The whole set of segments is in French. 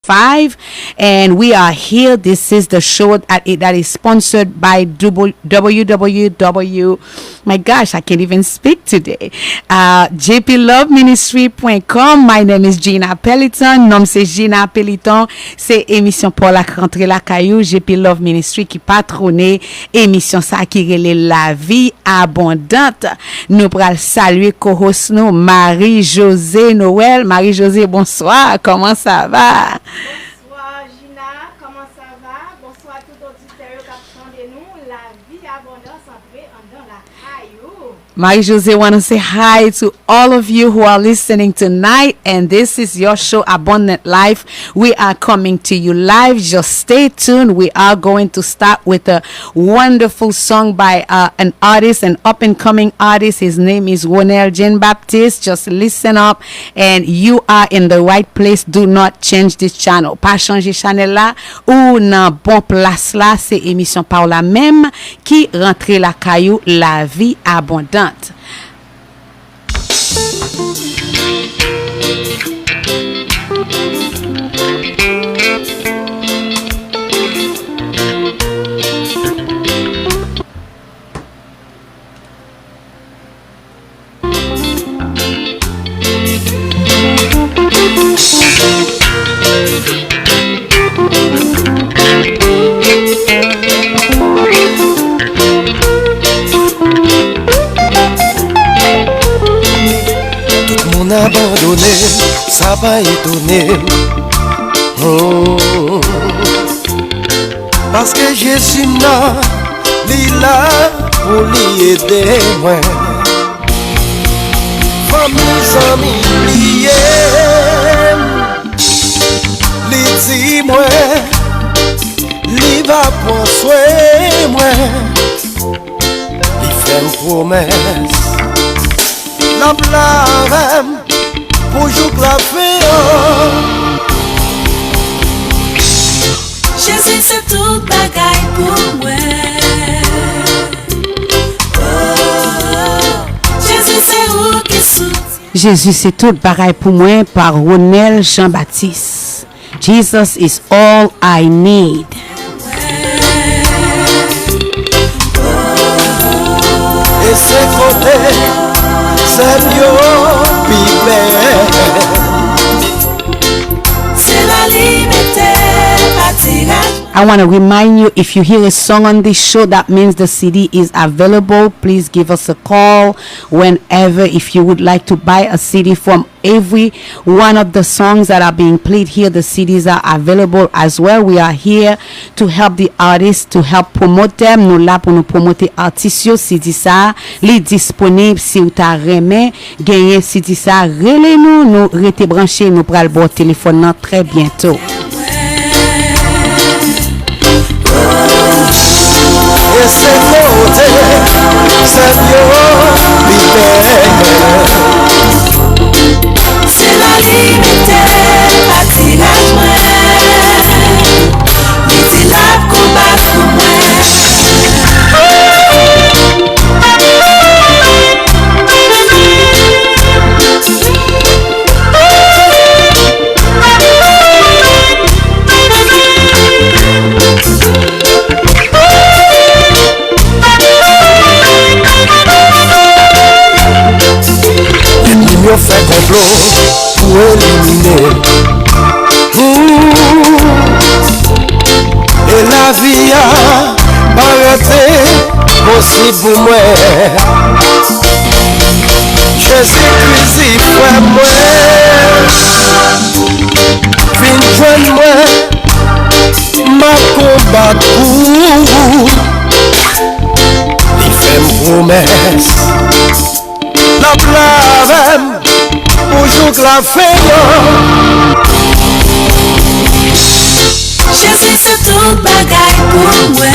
5, and we are here. This is the show that is sponsored by www. My gosh, I can't even speak today. jploveministry.com. My name is Gina Pelleton. Nom c'est Gina Pelleton. C'est émission pour la rentrée la caillou. JP Love Ministry qui patronne émission ça qui relève la vie abondante. Nous pral saluer co-host nous Marie-Josée Noël. Marie-Josée, bonsoir. Comment ça va? Bonsoir Gina, comment ça va? Bonsoir tout auditeur qui attendez nous. La vie abondance entrée dans la caillou. Marie-Josée want to say hi to all of you who are listening tonight, and this is your show Abundant Life. We are coming to you live. Just stay tuned. We are going to start with a wonderful song by an artist, an up-and-coming artist. His name is Ronel Jean-Baptiste. Just listen up, and you are in the right place. Do not change this channel. Pas changer channel là ou nan bon place là. C'est émission par la même qui rentre la caillou, la vie abondante. Abandonné, ça va étonner. Oh. Parce que Jésus n'a, il là pour lui aider moi. Famille, amis, liés, li dit moi, li va prendre soin moi, li fait une promesse. La blâme pour jouer la fée. Jésus c'est tout bagaille pour moi. Oh, Jésus c'est où qui soutient. Jésus c'est tout bagaille pour moi par Ronel Jean-Baptiste. Jesus is all I need. Et c'est côté. I want to remind you, if you hear a song on this show, that means the CD is available. Please give us a call whenever. If you would like to buy a CD from every one of the songs that are being played here, the CDs are available as well. We are here to help the artists, to help promote them. Nous là pour nous promouvoir artistes. CD ça, li disponible si ou ta remè, gagner CD ça, relez-nous, nous rete branché, nous pral bon téléphone très bientôt. Et c'est côté, c'est c'est la liberté, patinage moi. Dit la combat pour moi. Yo fait complot pour éliminer. Et la vie a arrêté possible pour moi. Jésus-Christ frère moi. Fin joindre moi. Ma combat pour il fait une promesse. La blâme pour jouer la fée. Jésus c'est tout bagaille pour moi.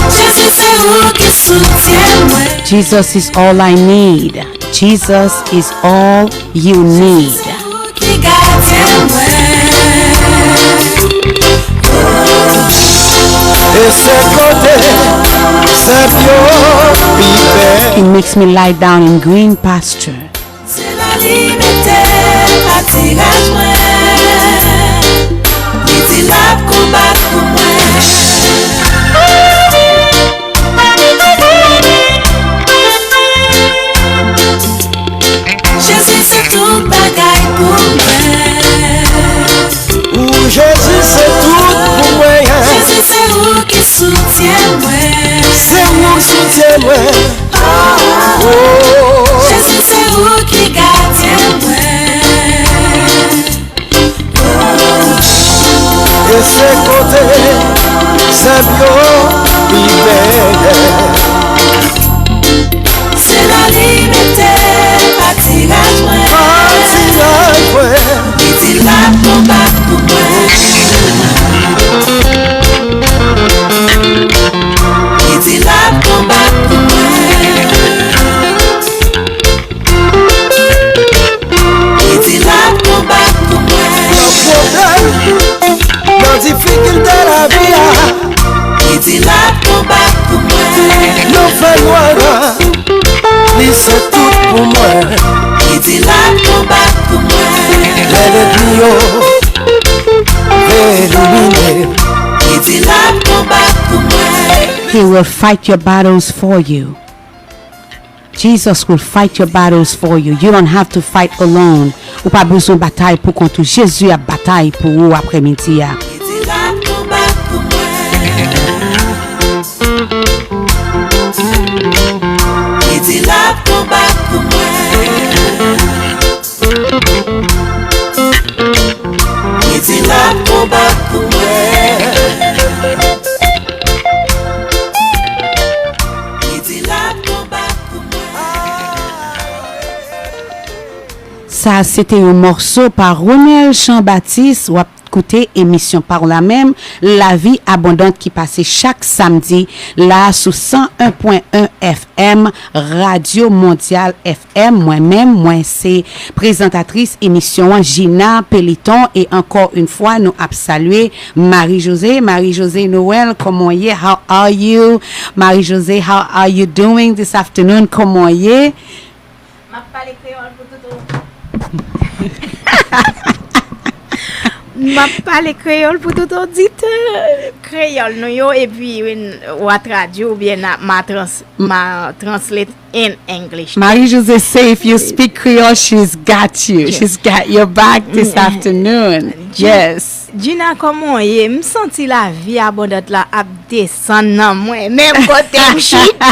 Jésus c'est où qui soutient moi. Jesus is all I need. Jesus is all you need. Qui garde moi. Et c'est côté, c'est He makes me lie down in green pasture. C'est la liberté. tirage moi. Il dit la combat pour moi. Jésus c'est tout bagaille pour moi. Ou Jésus c'est tout pour moi. Jésus c'est où qui soutient moi. C'est où soutient moi. Jésus c'est où qui gardien moi. Et c'est côté c'est bio libéré. C'est la liberté, pas tirage moi. Il dit la combat pour moi. Il dit la combat pour moi. Il dit la combat pour moi. Dans difficulté la vie. Il dit la combat pour moi. Non fait moi. C'est tout pour moi. Il dit la combat pour moi. Il dit la combat pour moi. He will fight your battles for you. Jesus will fight your battles for you. You don't have to fight alone. Ou pas besoin de bataille pour contre Jésus a bataille pour vous après-midi. Il dit la combat pour moi. Il dit la combat pour moi. Il dit la combat pour moi. Il dit la combat pour moi. Ça, c'était un morceau par Ronel Jean-Baptiste. Ou écouter émission par la même La Vie Abondante qui passait chaque samedi là sous 101.1 FM Radio Mondiale FM. Moi c'est présentatrice émission Gina Pelliton et encore une fois nous avons salué Marie-Josée Noël. Comment y est? How are you? Marie-Josée, how are you doing this afternoon? Comment y est? M'a parlé créole pour tout. M'a parlé créole pour tout auditeur créole nous yo et puis ou traduire ou bien ma translate in English. Marie-Josée say if you speak Creole, she's got you. Yes. She's got your back this afternoon. Yes. Gina, comment est? Me senti la vie abondante la ap descend nan moi même côté m'chita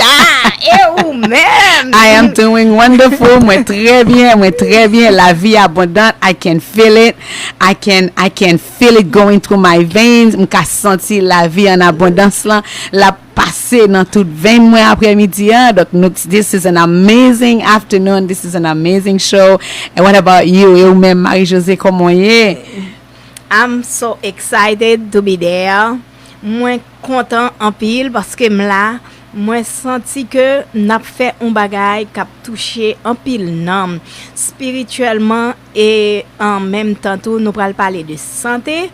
et ou même. I am doing wonderful. Moi très bien. La vie abondante. I can feel it. I can feel it going through my veins. M'ka senti la vie en abondance là. La passé dans toute 20 mois après-midi. Donc, this is an amazing afternoon. This is an amazing show. And what about you? Et même Marie-Josée, comment est? I'm so excited to be there. Moi content en pile parce que moi senti que n'a fait un bagage qui a touché en pile nam spirituellement et en même temps tout nous pral parler de santé.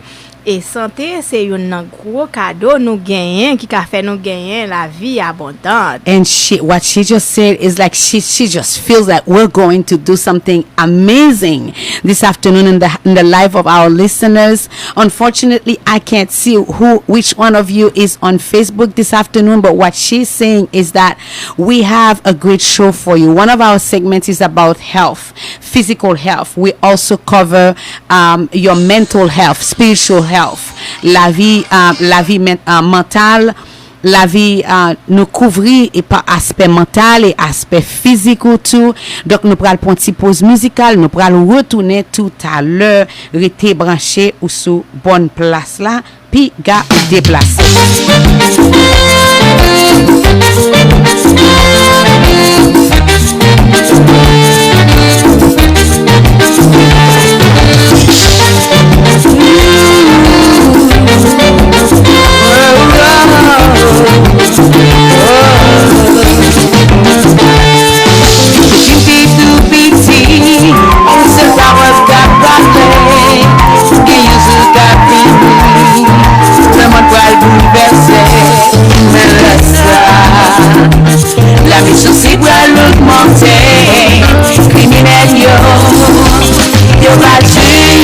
Et santé, c'est un gros cadeau nous gagner qui a fait nous gagner la vie abondante. And what she just said is like she just feels that we're going to do something amazing this afternoon in the life of our listeners. Unfortunately, I can't see which one of you is on Facebook this afternoon, but what she's saying is that we have a great show for you. One of our segments is about health, physical health. We also cover your mental health, spiritual health. La vie mentale, la vie nous couvrir et par aspect mental et aspect physique tout. Donc nous pral prendre une pause musicale, nous pral retourner tout à l'heure, rester branché ou sous bonne place là, puis gars déplacer. La mission c'est pour l'augmenter, criminel yo va tuer.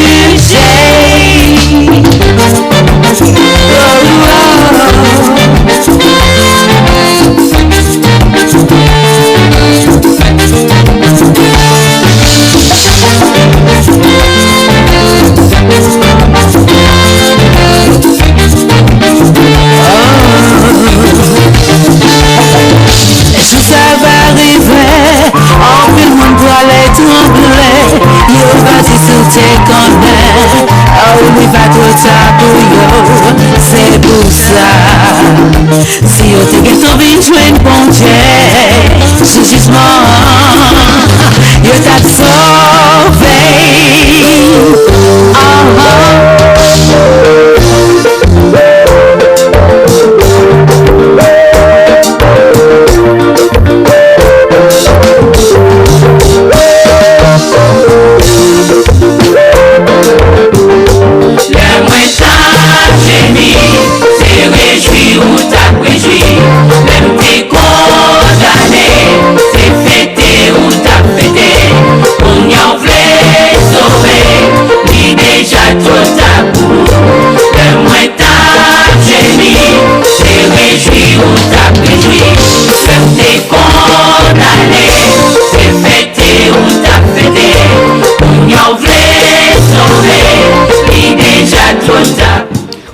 te connais. Oh, oui, pas trop ça pour yo. C'est pour ça. Si yo te get to be joint bon Dieu, jugement, yo t'a sauvé.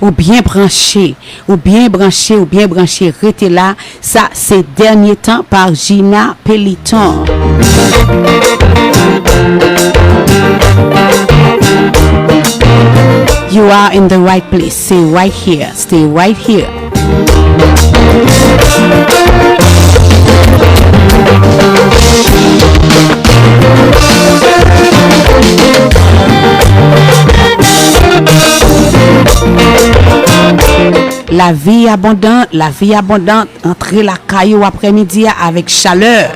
Ou bien branché, restez là. Ça, c'est Dernier Temps par Gina Pelliton. You are in the right place. Stay right here. Stay right here. La vie abondante, entrer la caillou après-midi avec chaleur.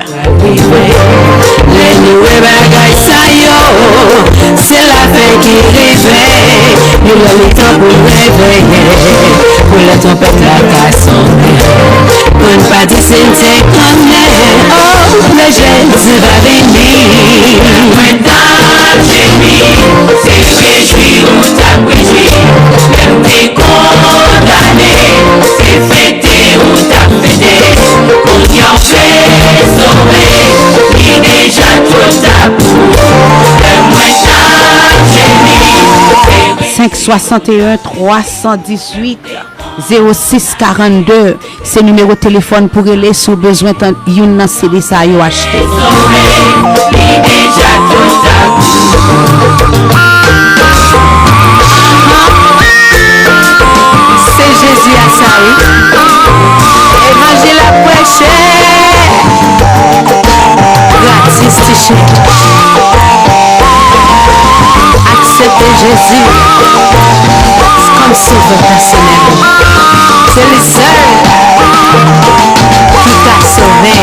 C'est la fête qui réveille, il a le temps pour réveiller, pour la tempête la sonner, pour ne pas dire c'est oh, le Jésus va venir. Maintenant, j'ai mis, c'est réjoui ou t'as réjoui, même t'es condamné, c'est fêté ou t'as fêté, qu'on y en fait sauver, il est déjà trop tabou. 561 318 06 42, c'est numéro de téléphone pour aller sous besoin d'une CD ça yo acheté. C'est Jésus à ça, évangile à prêcher, gratis touché. Accepter Jésus comme sauveur personnel. C'est le seul qui t'a sauvé.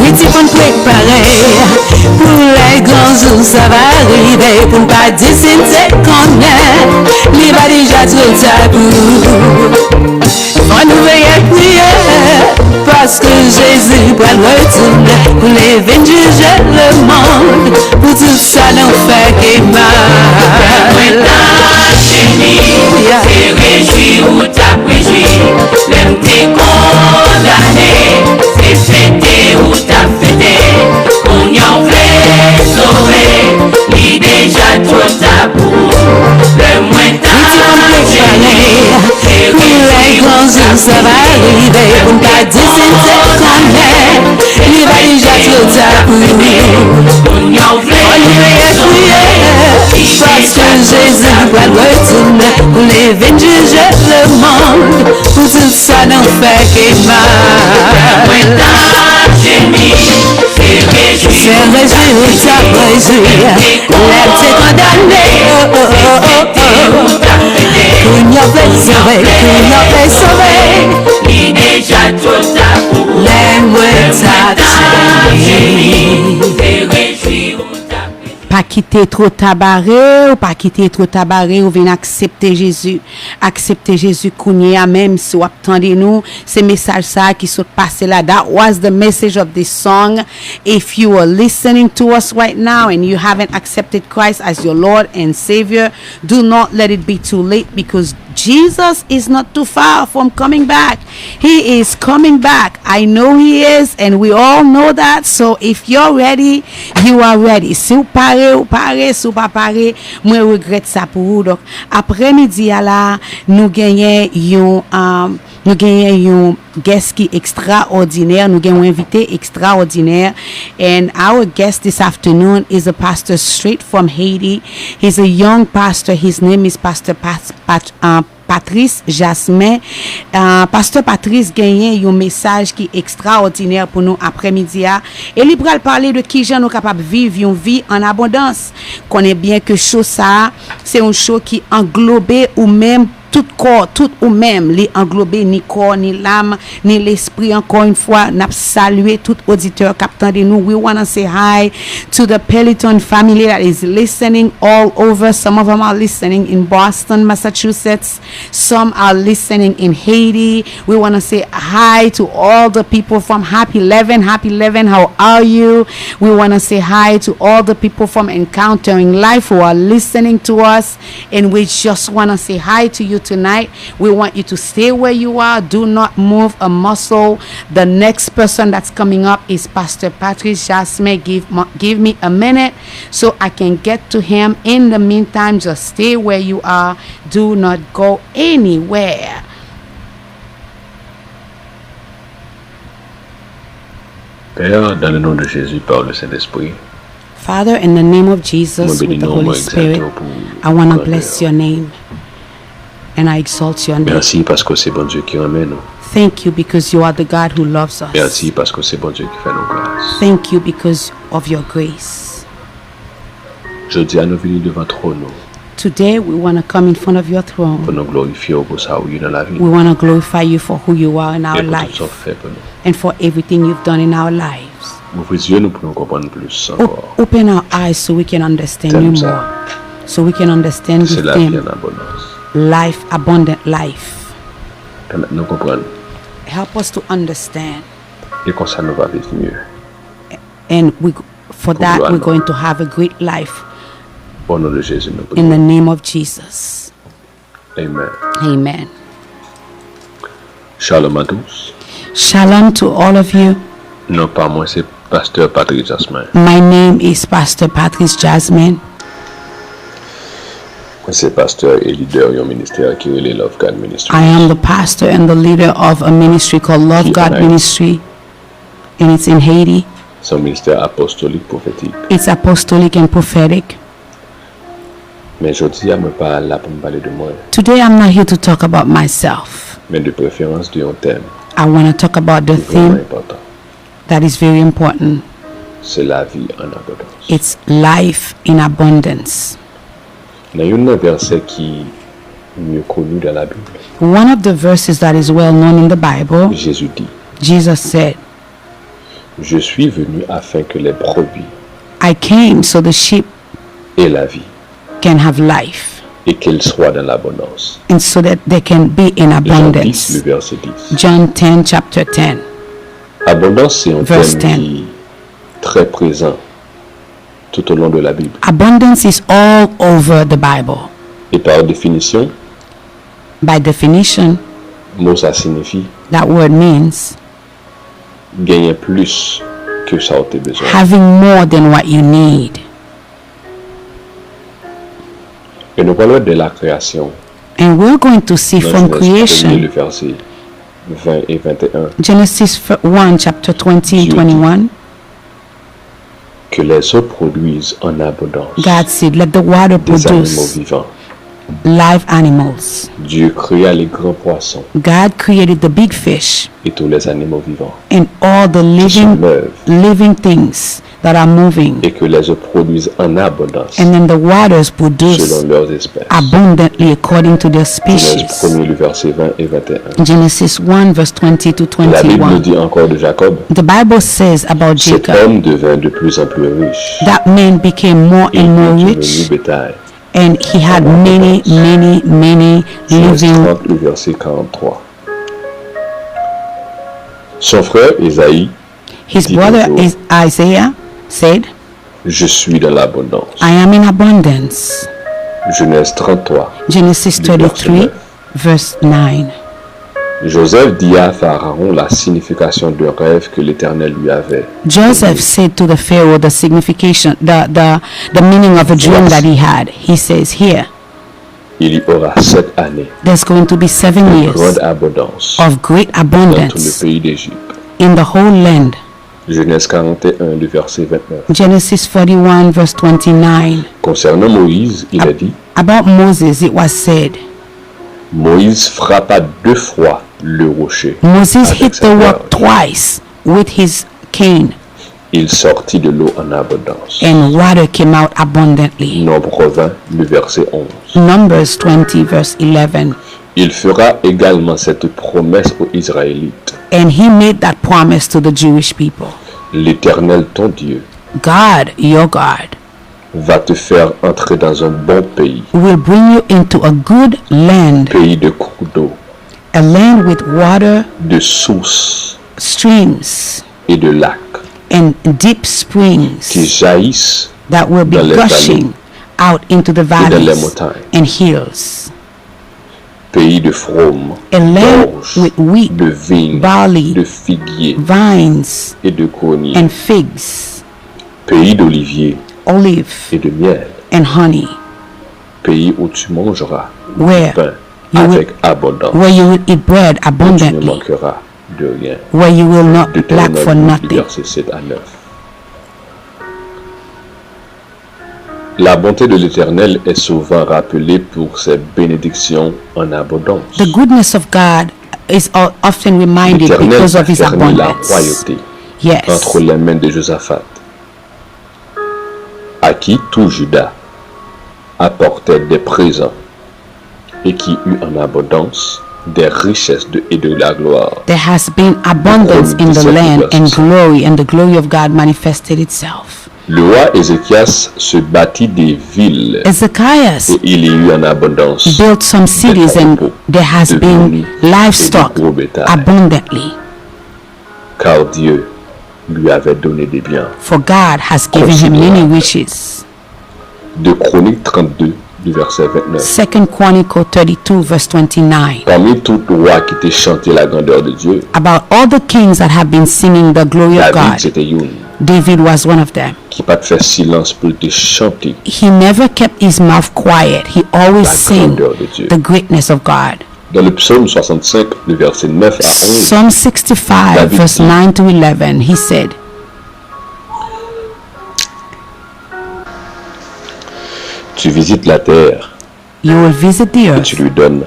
Oui, tu peux te préparer pour les grands jours, ça va arriver. Pour ne pas dire si tu connais, il va déjà trop tabou. On nous veille prier parce que Jésus va retourner pour les venir juger le monde. Pour tout ça n'en fait que mal. T'es réjoui ou t'as réjoui, même t'es condamné, c'est fêté ou t'as fêté, qu'on y en fait sauver, il déjà trop tabou. Le moins t'as gêné, pour les grands jours ça va arriver, pour ne pas dire si tu connais, il va déjà trop tabou. On y en fait sauver, parce que Jésus va retourner pour les venir juger le monde. Pour tout ça n'en fait que mal. C'est réjoui ou t'as réjoui, l'aime t'est condamné. Qu'on y en fait sauver, qu'on y en fait sauver, il déjà trop tabou. L'aime t'as gémi, c'est réjoui ou pas quitter trop tabaré ou venir accepter Jésus kounya même si ou attendez nous ces messages ça qui sont passés là. That was the message of this song. If you are listening to us right now and you haven't accepted Christ as your Lord and Savior, do not let it be too late, because Jesus is not too far from coming back. He is coming back. I know he is, and we all know that. So if you're ready, you are ready. Si ou pare ou paré, sou pas paré, moi regrette ça pour vous. Donc après-midi là, nous gagnons un guest qui extraordinaire, nous gagnons un invité extraordinaire, and our guest this afternoon is a pastor straight from Haiti. He's a young pastor. His name is Pastor Patrice Jasmin. Pasteur Patrice gagne un message qui est extraordinaire pour nous après-midi. Et il va parler de qui gens nous capable vivre une vie en abondance. Connaît bien que chose ça, c'est un show qui englobe ou même tout corps, tout ou même les englober ni corps, ni l'âme, ni l'esprit. Encore une fois, n'a salué tout auditeur captant de nous. We want to say hi to the Peloton family that is listening all over. Some of them are listening in Boston, Massachusetts. Some are listening in Haiti. We want to say hi to all the people from Happy 11. Happy 11, how are you? We want to say hi to all the people from Encountering Life who are listening to us. And we just want to say hi to you tonight. We want you to stay where you are. Do not move a muscle. The next person that's coming up is Pastor Patrice Jasmin. Give me a minute so I can get to him. In the meantime, just stay where you are. Do not go anywhere. Père, dans le nom de Jésus, par le Saint-Esprit, Father, in the name of Jesus, with the Holy Spirit, I want to bless your name. And I exalt your name. Merci parce que c'est bon Dieu qui ramène. Thank you because you are the God who loves us. Merci parce que c'est bon Dieu qui fait nos grâces. Thank you because of your grace. Je dis à nous venir devant trône Today we want to come in front of your throne. pour nous glorifier pour ça où il est dans la vie. We want to glorify you for who you are in our Et pour tout life ce que fait pour nous. and for everything you've done in our lives. Ouvrez les yeux nous pour nous comprendre plus encore. Open our eyes so we can understand you T'aimes ça? more. So we can understand C'est the la vie en theme, abondance. life, abundant life. Permettez nous comprendre. Help us to understand. Et comme ça nous va vivre mieux. And for that, gloire. we're going to have a great life Au nom de Jésus, nous in prions. the name of Jesus. Amen. Amen. Shalom à tous. Shalom to all of you. Non pas moi, c'est Pasteur Patrice Jasmin. My name is Pastor Patrice Jasmin. C'est pasteur et leader d'un ministère qui est Love God Ministry. I am the pastor and the leader of a ministry called Love God Right. Ministry, and it's in Haiti. C'est un ministère apostolique prophétique. It's apostolic and prophetic. Mais je dis à me pas là pour me parler de moi, Today I'm not here to talk about myself. mais de préférence d'un thème I want to talk about the vraiment theme important. that is very important. C'est la vie en abondance. It's life in abundance. Il y a un verset qui est mieux connu dans la Bible. One of the verses that is well known in the Bible, Jésus dit, Jesus said, je suis venu afin que les brebis I came so the sheep aient la vie can have life et qu'elles soient dans l'abondance. and so that they can be in Jean 10, abundance. le verset 10. John 10, chapter 10. Abondance, c'est un Verse thème 10. qui est très présent tout au long de la Bible. Abundance is all over the Bible. Et par définition, By definition, mot ça signifie that word means gagner plus que ça a besoin. having more than what you need. Et nous parlons de la création. And we're going to see Dans from Genèse 1, creation, le verset 20 et 21, Genesis 1, chapter 20 and Dieu dit, 21, que les eaux produisent en abondance God said, let the water des animaux produce vivants. live animals. Dieu créa les grands poissons God created the big fish et tous les animaux vivants and all the qui se living meuvent things that are moving. et que les eaux produisent en abondance And then the waters produce selon leurs espèces. abundantly according to their Genèse species. 1, le verset 20 et 21. Genesis 1, verse 20 to La Bible nous 21. dit encore de Jacob, The Bible says about cet Jacob, homme devint de plus en plus riche that man became more et and more devenu rich, bétail. and he had many Genèse living. 30, le verset 43. Son frère Ésaïe, His dit brother toujours, is Isaiah said, je suis dans l'abondance. I am in abundance. Genèse 33, Genesis le verset 33, 9. verse 9. Joseph dit à Pharaon la signification du rêve que l'Éternel lui avait. Joseph said to the Pharaoh the signification, the meaning of a dream that he had. He says here, Il y aura 7 années there's going to be 7 de years grande abondance of great dans tout le abundance pays d'Égypte. in the whole land. Genèse 41, le verset 29. Genesis 41 verse 29. Concernant Moïse, il a dit, About Moses, it was said, Moïse frappa 2 fois le rocher. Moses avec hit sa the rock verge. twice with his cane, Il sortit de l'eau en abondance. and water came out abundantly. Nombre 20, le verset 11. Numbers 20 verse 11. Il fera également cette promesse aux Israélites. And he made that promise to the Jewish people. L'Éternel, ton Dieu, God, your God, va te faire entrer dans un bon pays, will bring you into a good land, pays de cours d'eau, a land with water, de sources streams, et de lacs and deep qui springs jaillissent that will be dans les gushing out into the dans les valleys montagnes. and hills. Pays de fraume, A land d'orge, with wheat, de vignes, barley, de figuiers vines, et de greniers. and figs, Pays d'oliviers olive, et de miel. and honey, Pays où tu mangeras Where du pain you will- avec abondance. where you will eat bread Tu ne abundantly, manqueras de rien. where you will not lack for Deutéronome nothing. verset 7 à 9. La bonté de l'Éternel est souvent rappelée pour ses bénédictions en abondance. The goodness of God is often reminded L'Éternel because a of his fermé la abundance. royauté Yes. entre les mains de Josaphat, à qui tout Juda apportait des présents et qui eut en abondance des richesses et de la gloire. There has been abundance in the land and the glory of God manifested itself. Le roi Ézéchias se bâtit des villes Ezekias et il y eut en abondance built some cities and there has been livestock et de gros bétail, abundantly, car Dieu lui avait donné des biens. for God has given him many riches. De Chroniques 32, du verset 29. 2 Chronicle 32 verse 29. Parmi tout roi qui t'a chanté la grandeur de Dieu, About all the kings that have been singing the glory of David God, c'était une David was one of them. qui pas fait silence pour te chanter He never kept his mouth quiet. He always la sang grandeur de Dieu. the greatness of God. Dans le psaume 65, le verset 9 à 11, Psalm 65 David verse dit, 9 to 11, he said, tu visites la terre you will visit the et earth tu lui donnes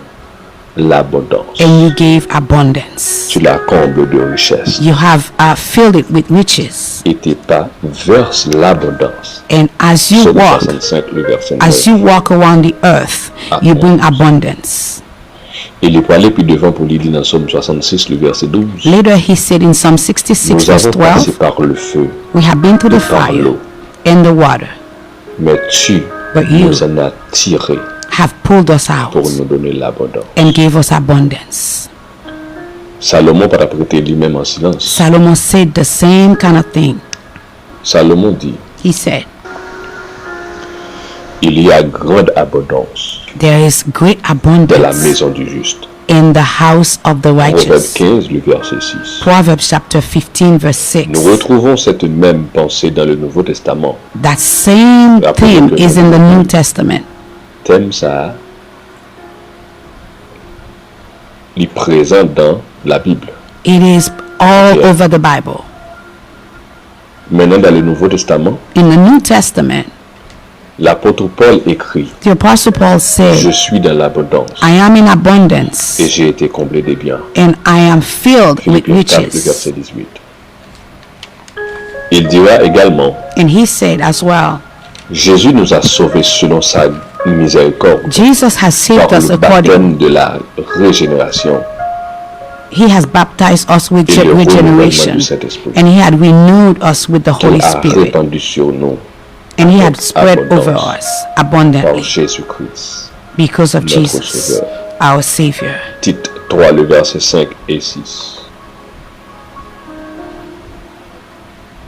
l'abondance. and you gave abundance. Tu la combles de richesses You have filled it with riches. et tes pas versent l'abondance. And as you Psaume walk, 65, le verset 9. as you walk around the earth, you bring abundance. Et il est pour aller plus devant pour l'idée dans Psaume 66, le verset 12. Later he said in Psalm 66 Nous verse avons passé 12, par le feu, we have been to the par fire l'eau, and the water, mais tu but you nous en as tiré have pulled us out pour nous donner l'abondance. and gave us abundance. Salomon pas prêté lui-même en silence. Solomon said the same kind of thing. Salomon dit, He said, il y a grande abondance there is great dans la abundance maison du juste. in the house of the Proverbe righteous. 15, le verset 6. Proverbs chapter 15 verse 6. Nous retrouvons cette même pensée dans le Nouveau Testament. That same theme is in the New Testament. Thème ça, il est présent dans la Bible. It is all Yeah. over the Bible. Maintenant, dans le Nouveau Testament, In the New Testament, l'apôtre Paul écrit, the Apostle Paul je said, suis dans l'abondance I am in abundance et j'ai été comblé des biens. and I am filled with Philippiens 4, le riches. verset 18. Il dira également, And he said as well, Jésus nous a sauvés selon sa miséricorde Jesus has saved par us le according. baptême de la régénération He has baptized us with et le renouvellement regeneration, du Saint-Esprit and he had renewed us with the Holy qu'il a Spirit, répandu sur nous and he had avec spread over abondance us par abundantly Jésus-Christ. because of notre Jesus, Sauveur. our Savior. Tite 3, le verset 5 et 6.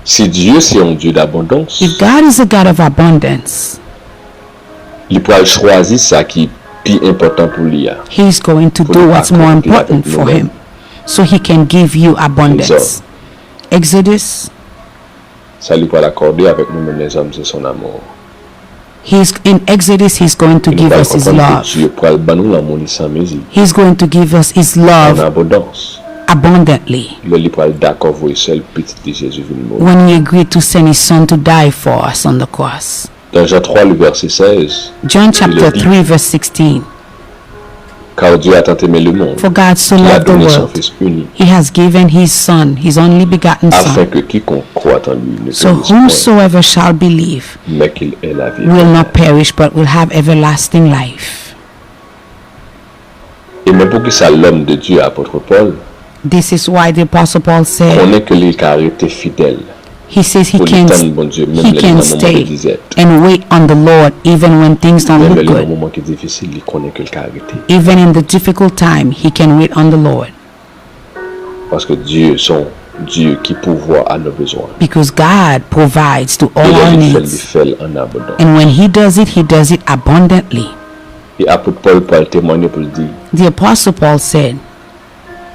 Si Dieu c'est un Dieu d'abondance, If God is a God of abundance, il pourra choisir ça qui plus important pour lui. He's going to Pour do nous what's more accorder important avec for nous-mêmes. him, so he can give you abundance. Exodus, Ça lui va l'accorder avec nous-mêmes les hommes, c'est son amour. he's going to Il give va us his comprendre que love. Dieu pourra le nous l'amour sans mesure, He's going to give us his en love abondance. abundantly Le livre d'accord vous seul petit de Jésus venu mourir. when he agreed to send his son to die for us on the cross. Dans Jean 3, le verset 16, John chapter dit- 3 verse 16. car Dieu a tant aimé le monde For God so qu'il a loved the donné son world, Fils unique, he has given his son, his only begotten afin son, que quiconque croit en lui ne so périsse point, whosoever shall believe mais qu'il ait la vie. will not perish but will have everlasting life. Et même pour que ça l'homme de Dieu, apôtre Paul, This is why the apostle Paul said, connaît que les caractéristiques fidèles he says he pour can, l'étendre, bon Dieu, même he les can moments de stay disette, and wait on the Lord even when things don't même look les good. moments qui sont difficiles, il connaît que le caractère. Even in the difficult time, he can wait on the Lord Parce que Dieu, son Dieu qui pourvoit à nos besoins. because God provides to all Il our a fait needs. en abondance. And when he does it abundantly. Et apôtre Paul peut témoigner pour le dire, The apostle Paul said,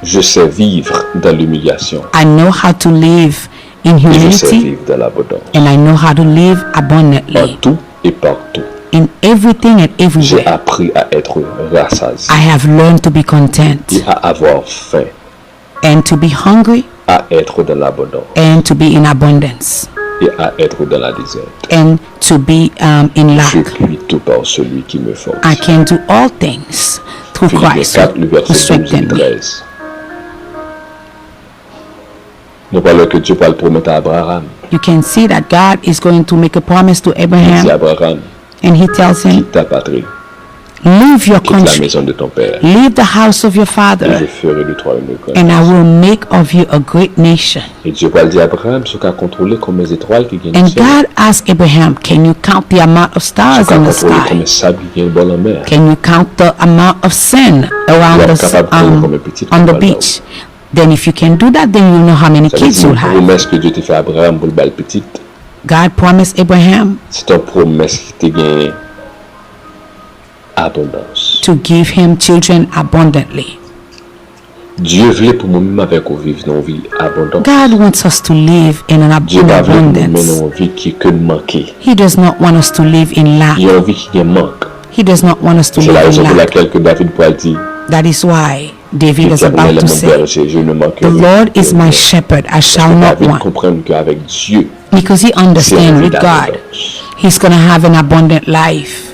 je sais vivre dans l'humiliation I know how to live in et je sais humility vivre dans l'abondance. and I know how to live En abundantly tout et partout, in everything and j'ai everywhere. appris à être rassasié I have learned to be content et à avoir faim, and to be hungry à être dans l'abondance and to be in abundance et à être dans la déserte. and to be in Je lack. puis tout par celui qui me force. I can do all things through Philippiens Christ 4, le who verset 12 et strengthens me. 13. Nous parlons que Dieu va le promettre à Abraham. You can see that God is going to make a promise to Il dit Abraham, à Abraham, and he tells him, quitte ta patrie, leave your quitte la country, maison de ton père, leave the house of your et je father, ferai de toi une grande and I nation. will make of you a great nation. Et Dieu va le dire à Abraham, ce qu'a contrôlé comme les étoiles qui viennent du And ciel, God asked Abraham, can you count the amount of ce stars qu'a in the contrôlé comme sky? les sables qui viennent dans la mer. Can you count the amount of sand around Tu es the capable de compter comme un petit on the cheval beach? Then if you can do that, then you know how many Ça veut kids dire you'll une have. promesse que Dieu t'a fait à Abraham pour le bal petit, God promised Abraham c'est une promesse qui t'a gagné abondance. to give him children abundantly. Dieu voulait pour nous-mêmes avec nous vivre dans une vie abondante. God wants us to live in Dieu in va vouloir nous mener abundance. dans une vie qui est que de manquer. He does not want us to live in lack. Il y a une vie qui manque. He does not want us to C'est la live raison in pour lack. laquelle que David pourrait dire, That is why David is l'Éternel about est to mon say, berger, je ne manque the Lord is my shepherd, I shall not David want. comprend qu'avec Dieu, Because he c'est une understands vie with God, d'abondance. he's going to have an abundant life.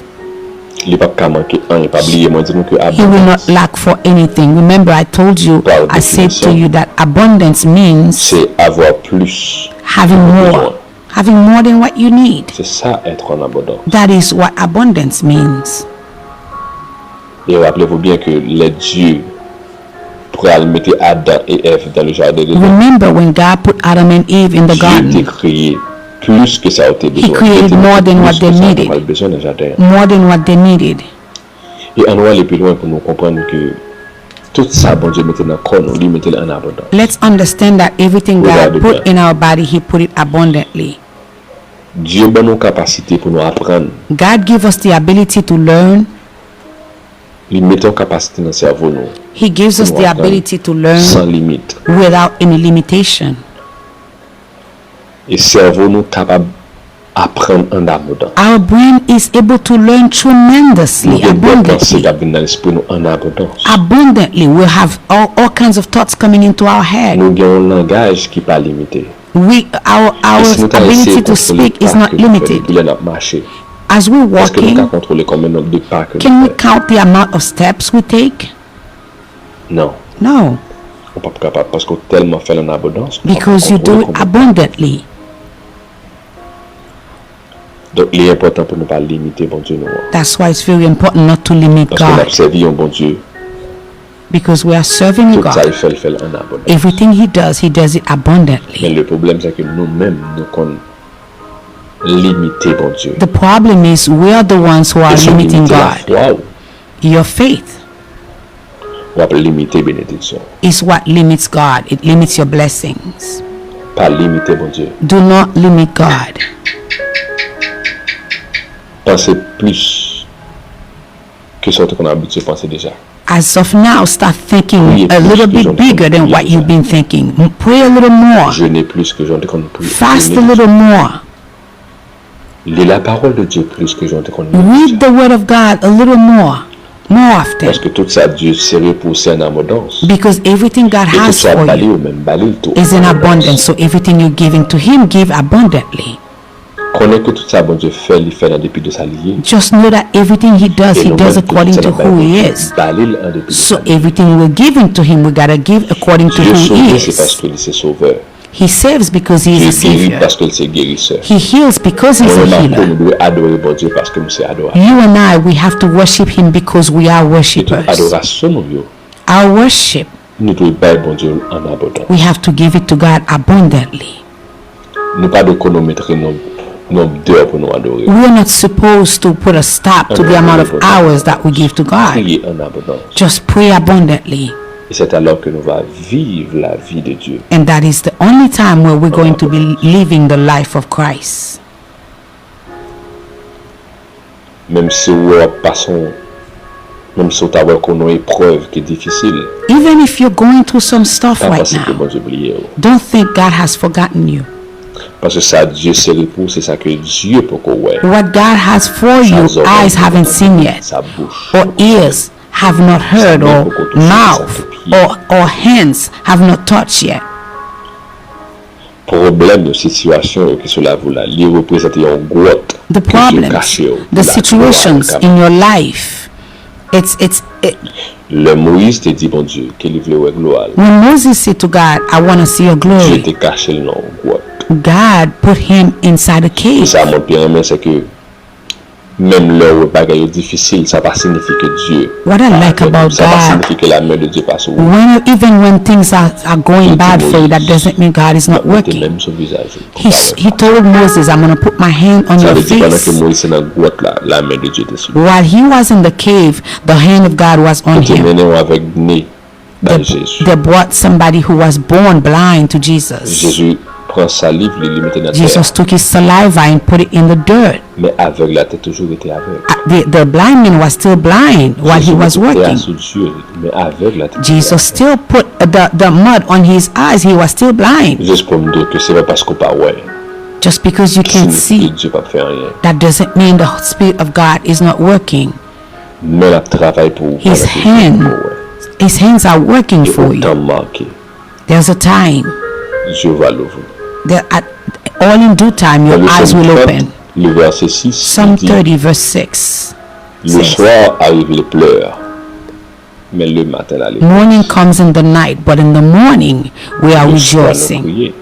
Il n'est pas qu'à manquer un, il n'est pas oublié, moi, dis-nous que He will not abondance, lack for anything. Remember, I told you, Par I said to définition, you that abundance means c'est avoir plus. having more, having more than what you need. C'est ça, être en abondance. That is what abundance means. Et rappelez-vous bien que les dieux pourraient mettre Adam et Ève dans le jardin de Dieu. Remember when God put Adam and Eve in the Dieu t'a garden, créé plus que ça a été besoin. created Dieu t'a more mis than plus what que they ça, needed. on a besoin d'un jardin. more than what they needed. Et on va aller plus loin pour nous comprendre que tout ça, bon Dieu, mettait dans le corps, nous lui mettait en abondance. Let's understand that everything God Regardez put bien. in our body, He put it abundantly. Dieu donne nos capacités pour nous apprendre. God give us the ability to learn. Il met en capacité dans le cerveau, nous, He gives us the ability to learn sans limite. without any limitation. Et le cerveau nous capable d'apprendre en abondance. Our brain is able to learn Nous tremendously, avons des pensées qui abundantly. viennent dans l'esprit nous en abondance. Abundantly, we have all kinds of thoughts coming into our head. Nous avons un langage qui n'est pas limité. Our Et si nous avons essayé ability de to contrôler speak is pas not que nous faisons limited. depuis notre marché, As we're est-ce que nous walking, avons contrôlé combien de nombre de pas que can nous we faisons? count the amount of steps we take? Non, No, on n'est pas capable parce qu'on tellement fait en abondance. on peut pas because you do contrôler it combien. abundantly. Donc, il est important pour ne pas limiter, bon Dieu, nous. That's why it's very important not to limit Parce qu'on a God, servi un bon Dieu. because we are serving Tout ça, God. il fait en abondance. Everything He does it Mais abundantly. le problème, c'est que nous-mêmes, nous qu'on limité, bon Dieu. The problem is we are the ones who are Et c'est limiting limiter la God. foi, Your faith ou on peut limiter bénédiction. is what limits God. It limits your blessings. Pas limiter, bon Dieu. Do not limit God. Pensez plus que sorte qu'on a habitué de penser déjà. As of now, start thinking Priez a plus little que j'en bit bigger than prier what you've déjà. been thinking. Pray a little more. Jeûnez plus que j'en ai qu'on prie. Fast a Jeûnez. little more. Lisez la parole de Dieu plus que j'en ai qu'on Read the word of God a little more often. Parce que tout ça, Dieu s'est repoussé en abondance. Because everything God Et tout has ça, for balé you ou même balé tout. is in abundance. So everything you're giving to Him, give abundantly. Connais que tout ça, bon Dieu fait, il fait dans dépit de sa liée. Just know that everything He does, He does according to who He is. Balé en dépit de So sa liée. everything we're giving to Him, we gotta give according to Dieu who sauve, He c'est parce is. qu'il est sauveur. He saves because He Dieu is a guérit Savior. parce qu'il est guérisseur. He heals because He's On a remarque que healer. nous devons adorer bon Dieu parce que nous sommes adorables. You and I, we have to worship Him because we are Et toute worshippers. adoration, nous, yo, Our worship, nous devons bailler bon Dieu en abondance. we have to give it to God abundantly. Nous pas de chronométrer nos d'heures pour nous adorer. We are not supposed to put a stop to the amount of hours that we give to God. Prier en abondance. Just pray abundantly. Et c'est alors que nous allons vivre la vie de Dieu. And that is the only time where we're going to be living the life of Christ. Même si nous passons, même si nous avons une épreuve qui est difficile, Even if you're going through some stuff pas right parce que now, bon Dieu oublié. don't think God has forgotten you. Parce que ça, Dieu s'est repoussé, c'est ça que Dieu peut qu'on voit. What God has for you, eyes haven't seen yet, Sa bouche. or ears have not heard, or mouth or hands have not touched yet. Problème de situation que cela vous là, lui représente une grotte. The que Dieu problems, cache, the la situations gloire, in your life, Le Moïse te dit, bon Dieu, qu'il voulait gloire. when Moses said to God, I want to see your Dieu glory, te caché le nom grotte. God put him inside a Et cave. ça montre bien, mais c'est que même le bagaille difficile, ça pas signifie que Dieu. What I like about ça pas God, signifie que la main de Dieu passe sur vous. even when things are going bad for you, that doesn't mean God is not Mettez working. même son visage. He told Moses, I'm going to put my hand on Ça your veut dire pendant que face. Moïse est dans la grotte là, la main de Dieu était sur lui. While he was in the cave, the hand of God was on C'était him. mené avec nez dans Jésus. They brought somebody who was born blind to Jesus. Jésus prend salive, il mettait dans la terre. Jesus took his saliva and put it in the dirt. Mais aveugle, la tête toujours été aveugle. The blind man was still blind while he was working. Sous Dieu, mais aveugle, la tête. Jesus still put the mud on his eyes. He was still blind. Juste pour me dire que c'est pas parce qu'on pas ouais. Just because you can't Signifie see, que Dieu pas fait rien. that doesn't mean the Spirit of God is not working. Mais la travail pour vous. His His hands are working for Et you. autant marqué, There's a time. Dieu va l'ouvrir. All in due time, your Dans le eyes psaume will 30, open. Le verset 6, Psalm il dit, 30 verse 6 le says, soir arrive les pleurs, mais le matin la morning comes in the night, but in the morning we are Le soir, nous rejoicing. crions,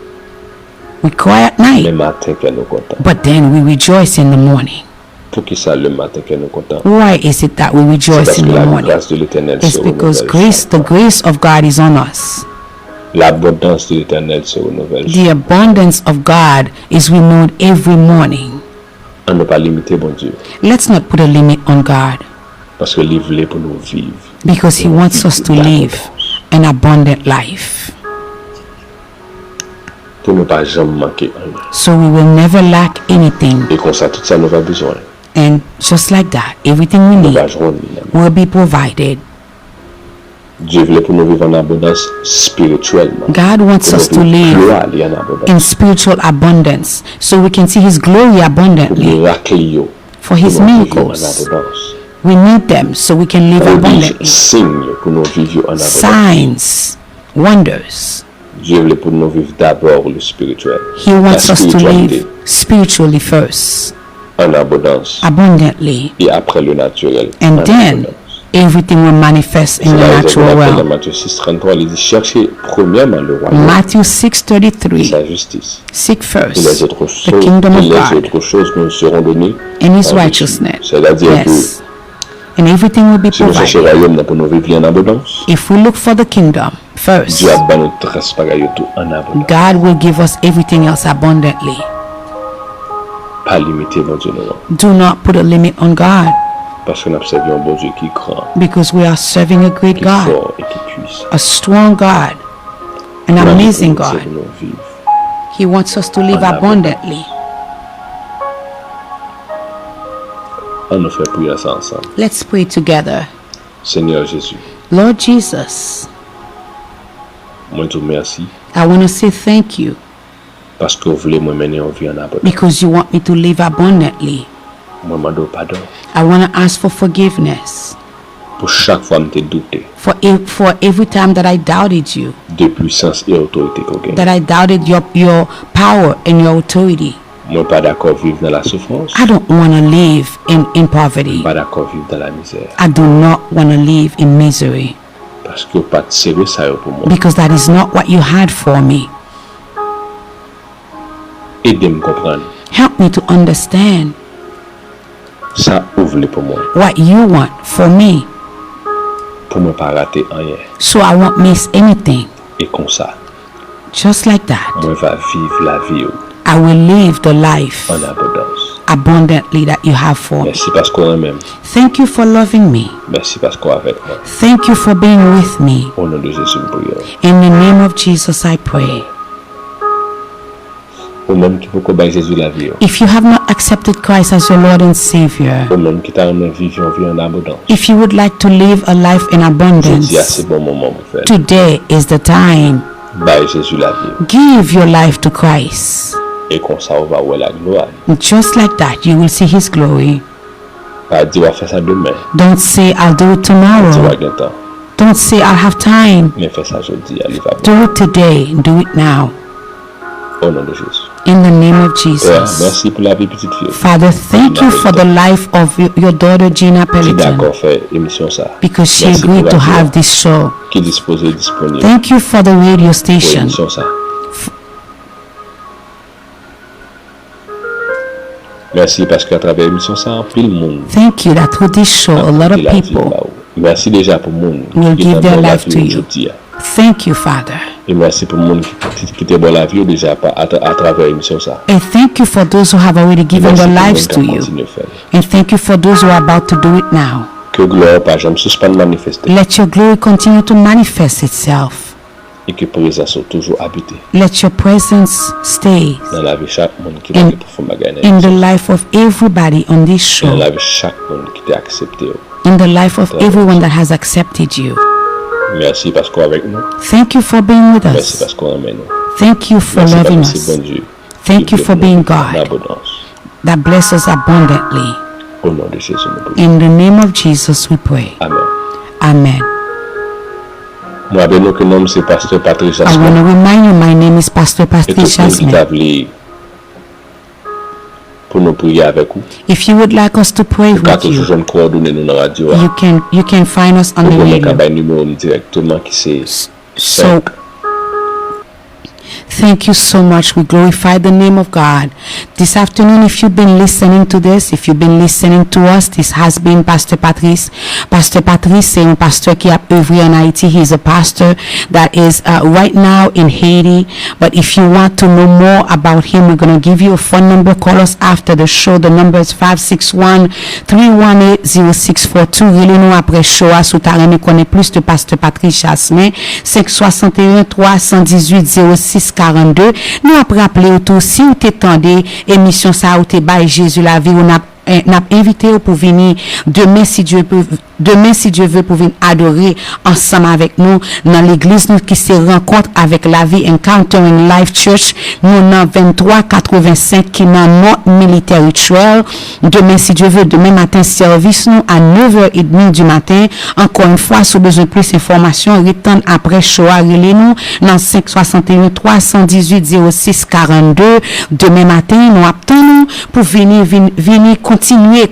We cry at le night, matin qu'elle nous content. but then we rejoice in the morning. Pour qui ça le matin qu'elle nous content? Why is it that we C'est rejoice parce in que the la morning? grâce de l'Éternel It's se because renouvelle. the grace of God is on us. L'abondance de l'Éternel se renouvelle. The abundance of God is renewed every morning. On ne pas limiter bon Dieu, Let's not put a limit on God, parce que il voulait pour nous vivre. because He wants us to live an abundant life. Pour ne pas jamais manquer rien. So we will never lack anything. Et comme ça, tout ça nous va besoin. And just like that, everything we Nous va need joindre. will be provided. Dieu voulait pour nous vivre en abondance spirituellement. God wants Pour us nous to vivre live gloire en abondance. in spiritual abundance so we can see His glory Pour abundantly. miracle yo. For His Pour nous vivre en miracles, abondance. we need them so we can live Prodige, abundantly. signe pour nous vivre en abondance. Signs, wonders. Dieu voulait pour nous vivre d'abord le spirituel. He wants La us to spiritualité live spiritually first, en abondance. abundantly, Et après le naturel. and en then abondance. everything will manifest in C'est the la raison pour natural laquelle dans realm. Matthieu 6:33, il dit cherchez premièrement le royaume Matthew et 6:33. sa justice. Seek Et first les autres the choses, kingdom et of les God autres choses nous seront données. and His en righteousness. dessus. C'est-à-dire Yes. And everything will be que si nous cherchons le provided. royaume pour nous vivre en abondance, If we look for the kingdom first, Dieu a donné notre trace tout en abondance. God will give us everything else abundantly. Pas limité, mon Dieu, non. Do not put a limit on God, Parce qu'on a servi un bon Dieu qui est grand, because we are serving a great qui est God, fort et qui puisse. a strong God, an Voilà, amazing nous God. servons vivre. He wants us to live En abondance. abundantly On nous fait prier ça ensemble. Let's pray together. Seigneur Jésus, Lord Jesus, moi te merci I want to say thank you parce que vous voulez me mener en vie en abondance. because you want me to live abundantly. Moi demande pardon I want to ask for forgiveness pour chaque fois que je douté for every time that I doubted you, de puissance et autorité qu'on gagne. that I doubted your power and your authority. Moi pas d'accord vivre dans la souffrance, I don't want to live in poverty. pas d'accord vivre dans la misère I do not want to live in misery parce que pas de sérieux ça pour moi. because that is not what you had for me. Aidez-moi à comprendre Help me to understand ça vous voulez pour moi. what you want for me Pour moi pas rater rien so I won't miss anything. et comme ça, Just like that, moi va vivre la vie I will live the life en abondance. abundantly that you have for me. Merci parce qu'on m'aime. Thank you for loving me. Merci parce qu'on est avec moi. Thank you for being with me. Au nom de Jésus, nous prions. In the name of Jesus, I pray. Au même qui peut combattre Jésus la vie. If you have not accepted Christ as your Lord and Savior, Au même qui t'a amené vivre une vie en abondance. if you would like to live a life in Je dis à abundance, c'est bon moment pour faire. today is the time. Bye Jésus la vie. Give your life to Christ. Et comme ça, on va voir la gloire. Just like that, you will see His glory. Pas dire on va faire ça demain. Don't say, I'll do it Tu vas tomorrow. gagner temps. Don't say, I'll have time. Mais fais ça aujourd'hui. Allez, va. Do it today. Do it now. Au nom de Jésus. In the name of Ouais, Jesus. merci pour la vie petite fille. Father, thank you for the life of your daughter Gina Qui est Pelleton d'accord faire émission ça. because she Merci agreed pour to la have vie this show. qui est disposée et disponible Thank you for the radio pour station. émission ça. Merci parce qu'à travers l'émission ça, en pile monde. Thank you that through this show, a lot of qui la vie people là-haut. Merci déjà pour le monde will qui give est their dans la life vie to you. aujourd'hui. Thank you, Father. Et merci pour le monde qui était dans la vie déjà à travers l'émission ça. And thank you for those who have already given Merci their pour le lives monde to qui you. continue à faire. And thank you for those who are about to do it now. Que gloire pas jamais suspendre manifester Let your glory continue to manifest itself. et que présence soit toujours habitée Let your presence stay dans la vie de chaque monde qui va in, pour faire magasin. in the life of everybody on this Dans show, la vie de chaque monde qui t'a accepté. in the life of everyone that has accepted you. Merci parce qu'on est avec nous. Thank you for being with Merci us. parce qu'on amène nous. Thank you for Merci loving parce que c'est us. bon Dieu. Thank you for being En God abondance. that bless us abundantly. Au nom de Jésus, nous prions. In the name of Jesus we pray. Amen. Amen. Moi, avec nous que nom c'est Pasteur Patrice I want Jasmin. to remind you, my name is Pastor Et tout Patrice le monde qui t'a Jasmine. appelé pour nous prier avec vous. If you would like us to pray Vous pouvez with toujours you, joindre coordonnées nous dans la radio. you can find us on Vous the pouvez radio. mettre un numéro directement qui c'est So, thank you so much. We glorify the name of God. This afternoon, if you've been listening to this, if you've been listening to us, this has been Pastor Patrice. Pastor Patrice, c'est un pasteur qui a œuvré en Haïti. He's a pastor that is right now in Haiti. But if you want to know more about him, we're going to give you a phone number. Call us after the show. The number is 561-318-0642. Relez-nous après show. Si vous avez connaît plus de Pasteur Patrice Jasmin, 561-318-0642. Nous après rappeler autour, si vous t'étendez émission ça ou t'es bail Jésus la vie, on a invité pour venir demain si Dieu veut pour venir adorer ensemble avec nous dans l'église nous qui se rencontre avec la vie Encountering Life Church nous dans 2385 qui dans notre Military Trail. Demain si Dieu veut, demain matin service nous à 9h30 du matin. Encore une fois, si vous avez besoin de plus d'informations, retourne après show relez-nous dans 561 318 06 42. Demain matin nous attendons pour venir continuer